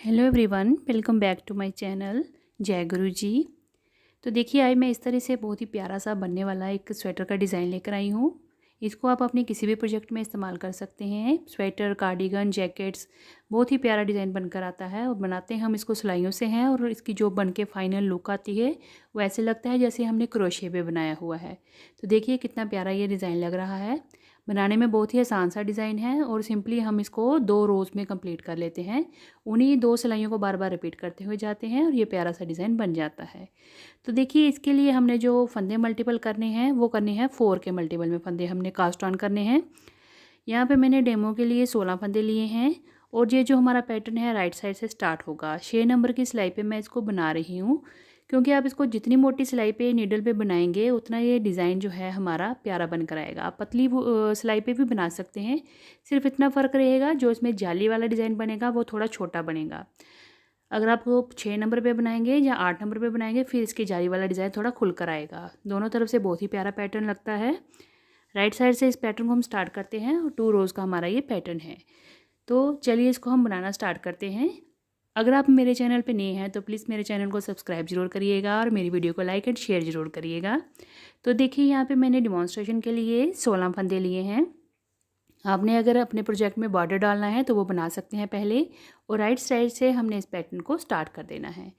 Hello everyone, welcome back to my channel Jai Guru जी। तो देखिए, आज मैं इस तरह से बहुत ही प्यारा सा बनने वाला एक स्वेटर का डिज़ाइन लेकर आई हूँ। इसको आप अपने किसी भी प्रोजेक्ट में इस्तेमाल कर सकते हैं। स्वेटर, कार्डिगन, जैकेट्स, बहुत ही प्यारा डिज़ाइन बनकर आता है। और बनाते हम इसको सिलाइयों से हैं और इसकी जो बन के फाइनल लुक आती है वो ऐसे लगता है जैसे हमने क्रोशे पे बनाया हुआ है। तो देखिए कितना प्यारा ये डिज़ाइन लग रहा है। बनाने में बहुत ही आसान सा डिज़ाइन है और सिंपली हम इसको 2 रोज़ में कंप्लीट कर लेते हैं। उन्हीं 2 सिलाइयों को बार बार रिपीट करते हुए जाते हैं और ये प्यारा सा डिज़ाइन बन जाता है। तो देखिए, इसके लिए हमने जो फंदे मल्टीपल करने हैं वो करने हैं 4 के मल्टीपल में फंदे हमने कास्ट ऑन करने हैं। यहाँ पे मैंने डेमो के लिए 16 फंदे लिए हैं और ये जो हमारा पैटर्न है राइट साइड से स्टार्ट होगा। 6 नंबर की सिलाई पे मैं इसको बना रही हूँ, क्योंकि आप इसको जितनी मोटी सिलाई पे नीडल पे बनाएंगे उतना ये डिज़ाइन जो है हमारा प्यारा बनकर आएगा। आप पतली सिलाई पे भी बना सकते हैं, सिर्फ इतना फ़र्क रहेगा जो इसमें जाली वाला डिज़ाइन बनेगा वो थोड़ा छोटा बनेगा। अगर आप वो 6 नंबर पे बनाएंगे या 8 नंबर पे बनाएंगे फिर इसकी जाली वाला डिज़ाइन थोड़ा खुल कर आएगा। दोनों तरफ से बहुत ही प्यारा पैटर्न लगता है। राइट साइड से इस पैटर्न को हम स्टार्ट करते हैं और 2 रोज़ का हमारा ये पैटर्न है। तो चलिए इसको हम बनाना स्टार्ट करते हैं। अगर आप मेरे चैनल पे नए हैं तो प्लीज़ मेरे चैनल को सब्सक्राइब ज़रूर करिएगा और मेरी वीडियो को लाइक एंड शेयर ज़रूर करिएगा। तो देखिए, यहाँ पे मैंने डिमॉन्स्ट्रेशन के लिए 16 फंदे लिए हैं। आपने अगर अपने प्रोजेक्ट में बॉर्डर डालना है तो वो बना सकते हैं पहले, और राइट साइड से हमने इस पैटर्न को स्टार्ट कर देना है।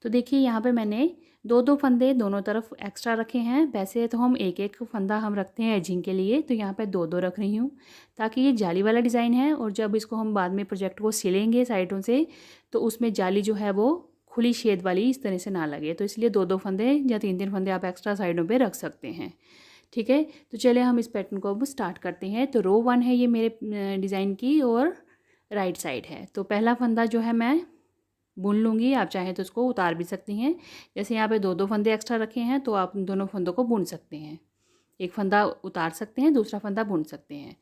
तो देखिए, यहाँ पे मैंने 2-2 फंदे दोनों तरफ एक्स्ट्रा रखे हैं। वैसे तो हम एक एक फंदा हम रखते हैं एजिंग के लिए, तो यहाँ पे 2-2 रख रही हूँ ताकि ये जाली वाला डिज़ाइन है और जब इसको हम बाद में प्रोजेक्ट को सिलेंगे साइडों से तो उसमें जाली जो है वो खुली शेड वाली इस तरह से ना लगे। तो इसलिए 2-2 फंदे या 3-3 फंदे आप एक्स्ट्रा साइडों पर रख सकते हैं। ठीक है, तो चलिए हम इस पैटर्न को अब स्टार्ट करते हैं। तो रो 1 है ये मेरे डिज़ाइन की और राइट साइड है। तो पहला फंदा जो है मैं बुन लूँगी। आप चाहें तो उसको उतार भी सकती हैं। जैसे यहाँ पे 2-2 फंदे एक्स्ट्रा रखे हैं तो आप दोनों फंदों को बुन सकते हैं। एक फंदा उतार सकते हैं, दूसरा फंदा बुन सकते हैं।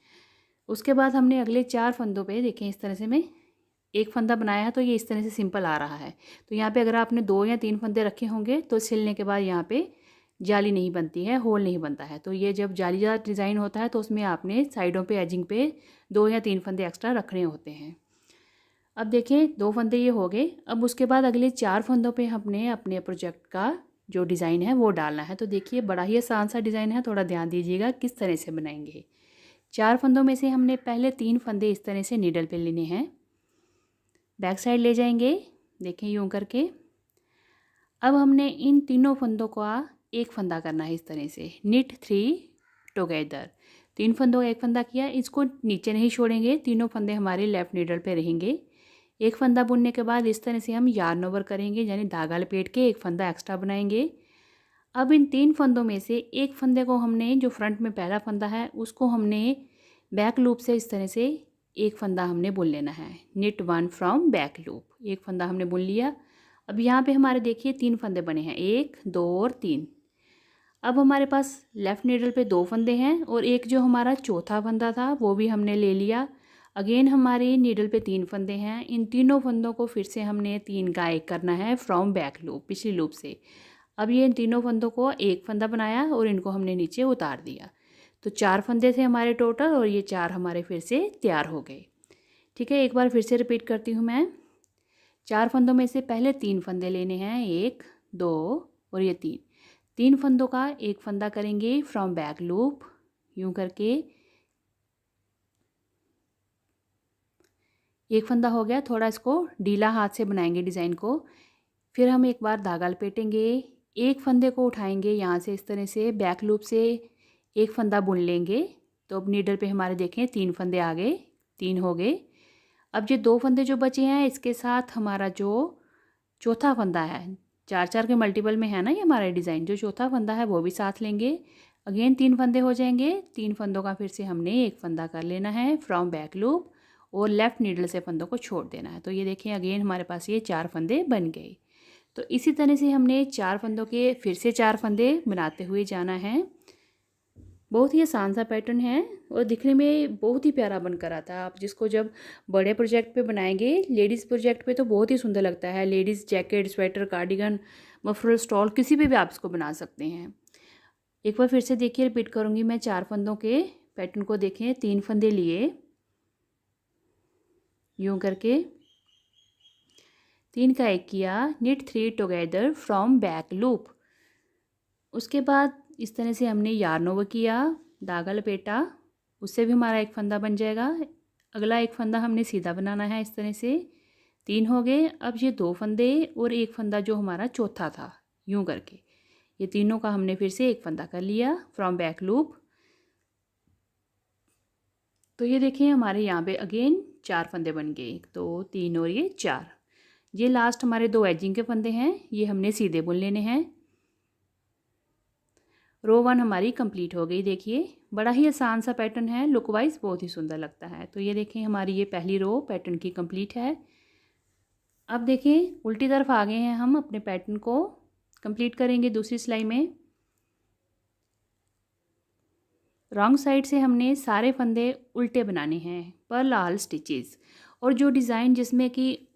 उसके बाद हमने अगले 4 फंदों पे देखें इस तरह से मैं एक फंदा बनाया है तो ये इस तरह से सिंपल आ रहा है। तो यहाँ पे अगर आपने 2 या 3 फंदे रखे होंगे तो सिलने के बाद यहाँ पे जाली नहीं बनती है, होल नहीं बनता है। तो ये जब जालीदार डिज़ाइन होता है तो उसमें आपने साइडों पे एजिंग पे 2 या 3 फंदे एक्स्ट्रा रखने होते हैं। अब देखें 2 फंदे ये हो गए। अब उसके बाद अगले 4 फंदों पे हमने अपने प्रोजेक्ट का जो डिज़ाइन है वो डालना है। तो देखिए, बड़ा ही आसान सा डिज़ाइन है, थोड़ा ध्यान दीजिएगा किस तरह से बनाएंगे। 4 फंदों में से हमने पहले 3 फंदे इस तरह से नीडल पे लेने हैं, बैक साइड ले जाएंगे, देखें यूँ करके। अब हमने इन तीनों फंदों का एक फंदा करना है इस तरह से, निट 3 टुगेदर। 3 फंदों का एक फंदा किया, इसको नीचे नहीं छोड़ेंगे, तीनों फंदे हमारे लेफ़्ट नीडल पे रहेंगे। एक फंदा बुनने के बाद इस तरह से हम यार्न ओवर करेंगे, यानी धागा लपेट के एक फंदा एक्स्ट्रा बनाएंगे। अब इन 3 फंदों में से एक फंदे को हमने, जो फ्रंट में पहला फंदा है उसको हमने बैक लूप से इस तरह से एक फंदा हमने बुन लेना है। निट 1 फ्रॉम बैक लूप, एक फंदा हमने बुन लिया। अब यहाँ पे हमारे देखिए 3 फंदे बने हैं, 1, 2 और 3। अब हमारे पास लेफ़्ट नीडल पे 2 फंदे हैं और एक जो हमारा चौथा फंदा था वो भी हमने ले लिया। अगेन हमारी नीडल पे 3 फंदे हैं। इन तीनों फंदों को फिर से हमने 3 का एक करना है फ्रॉम बैक लूप, पिछली लूप से। अब ये इन तीनों फंदों को एक फंदा बनाया और इनको हमने नीचे उतार दिया। तो 4 फंदे थे हमारे टोटल और ये 4 हमारे फिर से तैयार हो गए। ठीक है, एक बार फिर से रिपीट करती हूँ मैं। 4 फंदों में से पहले 3 फंदे लेने हैं, 1, 2 और ये 3। 3 फंदों का एक फंदा करेंगे फ्रॉम बैक लूप, यूँ करके। एक फंदा हो गया, थोड़ा इसको ढीला हाथ से बनाएंगे डिज़ाइन को। फिर हम एक बार धागा लपेटेंगे, एक फंदे को उठाएंगे यहाँ से इस तरह से, बैक लूप से एक फंदा बुन लेंगे। तो अब नीडल पे हमारे देखें 3 फंदे आ गए, 3 हो गए। अब ये 2 फंदे जो बचे हैं इसके साथ हमारा जो चौथा फंदा है, 4-4 के मल्टीपल में है ना ये हमारा डिज़ाइन, जो चौथा फंदा है वो भी साथ लेंगे। अगेन 3 फंदे हो जाएंगे। 3 फंदों का फिर से हमने एक फंदा कर लेना है फ्रॉम बैक लूप और लेफ़्ट नीडल से फंदों को छोड़ देना है। तो ये देखें अगेन हमारे पास ये 4 फंदे बन गए। तो इसी तरह से हमने 4 फंदों के फिर से 4 फंदे बनाते हुए जाना है। बहुत ही आसान सा पैटर्न है और दिखने में बहुत ही प्यारा बनकर आता है। आप जिसको जब बड़े प्रोजेक्ट पे बनाएंगे, लेडीज़ प्रोजेक्ट पे तो बहुत ही सुंदर लगता है। Ladies jacket, sweater, cardigan, muffler, stall, किसी पे भी आप इसको बना सकते हैं। एक बार फिर से देखिए, रिपीट करूँगी मैं। 4 फंदों के पैटर्न को देखें, 3 फंदे लिए यूँ करके। 3 का 1 किया, knit 3 together from back loop। उसके बाद इस तरह से हमने yarn over किया, धागा लपेटा, उससे भी हमारा एक फंदा बन जाएगा। अगला एक फंदा हमने सीधा बनाना है इस तरह से। 3 हो गए। अब ये 2 फंदे और एक फंदा जो हमारा चौथा था, यूं करके ये तीनों का हमने फिर से एक फंदा कर लिया फ्रॉम बैक लूप। तो ये देखिए हमारे यहाँ पे अगेन 4 फंदे बन गए, 1 2 3 और ये 4। ये लास्ट हमारे 2 एजिंग के फंदे हैं, ये हमने सीधे बुन लेने हैं। रो 1 हमारी कंप्लीट हो गई। देखिए बड़ा ही आसान सा पैटर्न है, लुक वाइज बहुत ही सुंदर लगता है। तो ये देखिए हमारी ये पहली रो पैटर्न की कंप्लीट है। अब देखिए उल्टी तरफ आ गए हैं हम, अपने पैटर्न को कंप्लीट करेंगे दूसरी सिलाई में। रॉन्ग साइड से हमने सारे फंदे उल्टे बनाने हैं पर्ल ऑल स्टिचेस। और जो डिज़ाइन जिसमें कि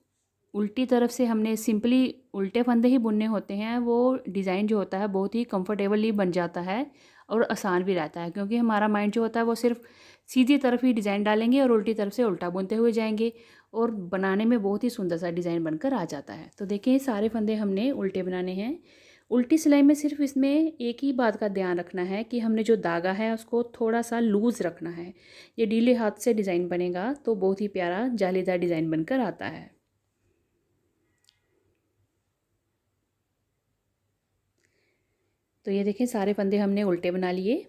उल्टी तरफ से हमने सिंपली उल्टे फंदे ही बुनने होते हैं, वो डिज़ाइन जो होता है बहुत ही कंफर्टेबली बन जाता है और आसान भी रहता है, क्योंकि हमारा माइंड जो होता है वो सिर्फ सीधी तरफ ही डिज़ाइन डालेंगे और उल्टी तरफ से उल्टा बुनते हुए जाएंगे और बनाने में बहुत ही सुंदर सा डिज़ाइन बनकर आ जाता है। तो देखिए सारे फंदे हमने उल्टे बनाने हैं। उल्टी सिलाई में सिर्फ इसमें एक ही बात का ध्यान रखना है कि हमने जो धागा है उसको थोड़ा सा लूज़ रखना है। ये ढीले हाथ से डिज़ाइन बनेगा तो बहुत ही प्यारा जालीदार डिज़ाइन बनकर आता है। तो ये देखें सारे फंदे हमने उल्टे बना लिए।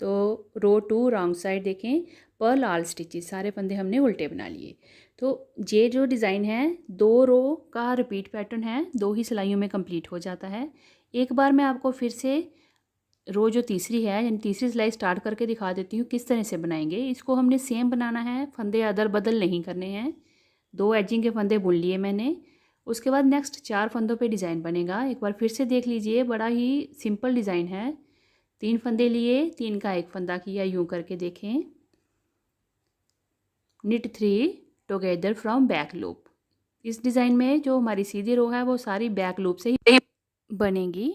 तो रो 2 रॉन्ग साइड देखें, पर्ल ऑल स्टिचेस, सारे फंदे हमने उल्टे बना लिए। तो ये जो डिज़ाइन है 2 रो का रिपीट पैटर्न है, 2 ही सिलाइयों में कंप्लीट हो जाता है। एक बार मैं आपको फिर से रो जो तीसरी है यानी तीसरी सिलाई स्टार्ट करके दिखा देती हूँ किस तरह से बनाएंगे। इसको हमने सेम बनाना है, फंदे अदल बदल नहीं करने हैं। 2 एजिंग के फंदे बुन लिए मैंने। उसके बाद नेक्स्ट 4 फंदों पे डिज़ाइन बनेगा। एक बार फिर से देख लीजिए, बड़ा ही सिंपल डिज़ाइन है। 3 फंदे लिए, 3 का 1 फंदा किया, यूं करके देखें। knit 3 together from back loop. इस डिज़ाइन में जो हमारी सीधी रो है वो सारी बैक लूप से ही बनेगी।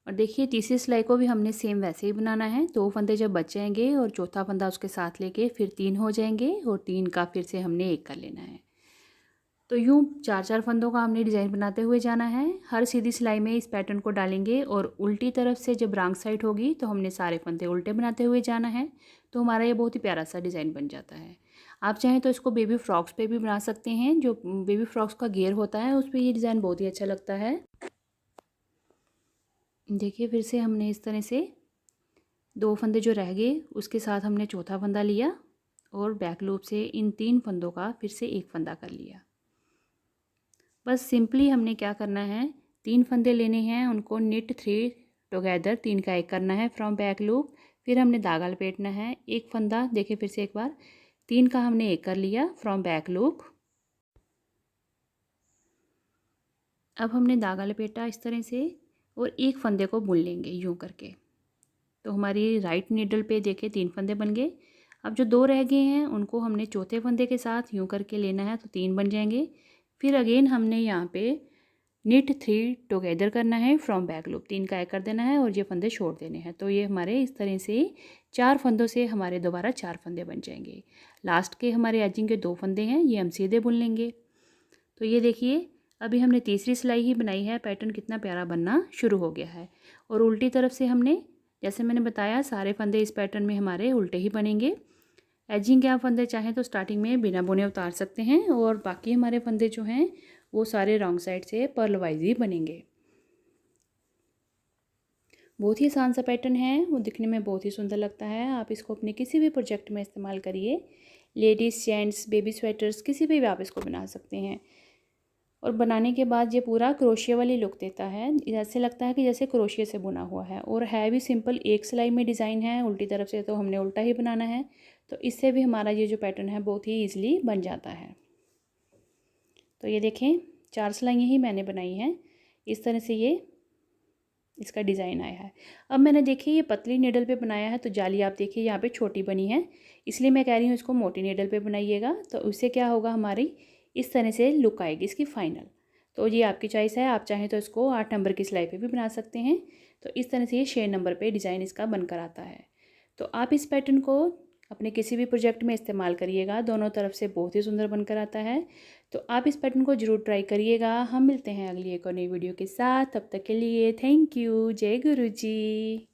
और देखिए तीसरी सिलाई को भी हमने सेम वैसे ही बनाना है। 2 फंदे जब बच जाएंगे और चौथा फंदा उसके साथ लेके फिर 3 हो जाएंगे और 3 का फिर से हमने 1 कर लेना है। तो यूँ 4-4 फंदों का हमने डिज़ाइन बनाते हुए जाना है। हर सीधी सिलाई में इस पैटर्न को डालेंगे और उल्टी तरफ से जब रॉन्ग साइड होगी तो हमने सारे फंदे उल्टे बनाते हुए जाना है। तो हमारा ये बहुत ही प्यारा सा डिज़ाइन बन जाता है। आप चाहें तो इसको बेबी फ्रॉक्स पे भी बना सकते हैं। जो बेबी फ्रॉक्स का घेर होता है उस पर ये डिज़ाइन बहुत ही अच्छा लगता है। देखिए फिर से हमने इस तरह से 2 फंदे जो रह गए उसके साथ हमने चौथा फंदा लिया और बैक लूप से इन 3 फंदों का फिर से 1 फंदा कर लिया। बस सिंपली हमने क्या करना है, 3 फंदे लेने हैं, उनको knit 3 टुगेदर 3 का 1 करना है फ्रॉम बैक लूप। फिर हमने धागा लपेटना है, 1 फंदा, देखिए फिर से एक बार 3 का हमने 1 कर लिया फ्रॉम बैक लूप। अब हमने धागा लपेटा इस तरह से और 1 फंदे को बुन लेंगे यूं करके। तो हमारी राइट नीडल पे देखिए 3 फंदे बन गए। अब जो 2 रह गए हैं उनको हमने चौथे फंदे के साथ यूं करके लेना है तो 3 बन जाएंगे। फिर अगेन हमने यहाँ पे knit 3 टुगेदर करना है फ्रॉम बैक लूप, 3 का 1 कर देना है और ये फंदे छोड़ देने हैं। तो ये हमारे इस तरह से 4 फंदों से हमारे दोबारा 4 फंदे बन जाएंगे। लास्ट के हमारे एजिंग के 2 फंदे हैं, ये हम सीधे बुन लेंगे। तो ये देखिए अभी हमने तीसरी सिलाई ही बनाई है, पैटर्न कितना प्यारा बनना शुरू हो गया है। और उल्टी तरफ से हमने, जैसे मैंने बताया, सारे फंदे इस पैटर्न में हमारे उल्टे ही बनेंगे। एजिंग के आप फंदे चाहें तो स्टार्टिंग में बिना बुने उतार सकते हैं और बाकी हमारे फंदे जो हैं वो सारे रॉन्ग साइड से पर्ल वाइज ही बनेंगे। बहुत ही आसान सा पैटर्न है, वो दिखने में बहुत ही सुंदर लगता है। आप इसको अपने किसी भी प्रोजेक्ट में इस्तेमाल करिए। लेडीज़, जेंट्स, बेबी स्वेटर्स, किसी पे भी आप इसको बना सकते हैं। और बनाने के बाद ये पूरा क्रोशिया वाली लुक देता है, ऐसे लगता है कि जैसे क्रोशिया से बुना हुआ है। और है भी सिंपल, एक सिलाई में डिज़ाइन है, उल्टी तरफ से तो हमने उल्टा ही बनाना है। तो इससे भी हमारा ये जो पैटर्न है बहुत ही ईजिली बन जाता है। तो ये देखें 4 सिलाइयाँ ही मैंने बनाई हैं, इस तरह से ये इसका डिज़ाइन आया है। अब मैंने देखिए ये पतली नीडल पे बनाया है तो जाली आप देखिए यहाँ पे छोटी बनी है, इसलिए मैं कह रही हूँ इसको मोटी नीडल पे बनाइएगा। तो उससे क्या होगा, हमारी इस तरह से लुक आएगी इसकी फाइनल। तो ये आपकी चॉइस है, आप चाहें तो इसको 8 नंबर की सिलाई पे भी बना सकते हैं। तो इस तरह से ये 6 नंबर पे डिज़ाइन इसका बनकर आता है। तो आप इस पैटर्न को अपने किसी भी प्रोजेक्ट में इस्तेमाल करिएगा, दोनों तरफ से बहुत ही सुंदर बनकर आता है। तो आप इस पैटर्न को ज़रूर ट्राई करिएगा। हम मिलते हैं अगली एक और नई वीडियो के साथ, तब तक के लिए थैंक यू। जय गुरु जी।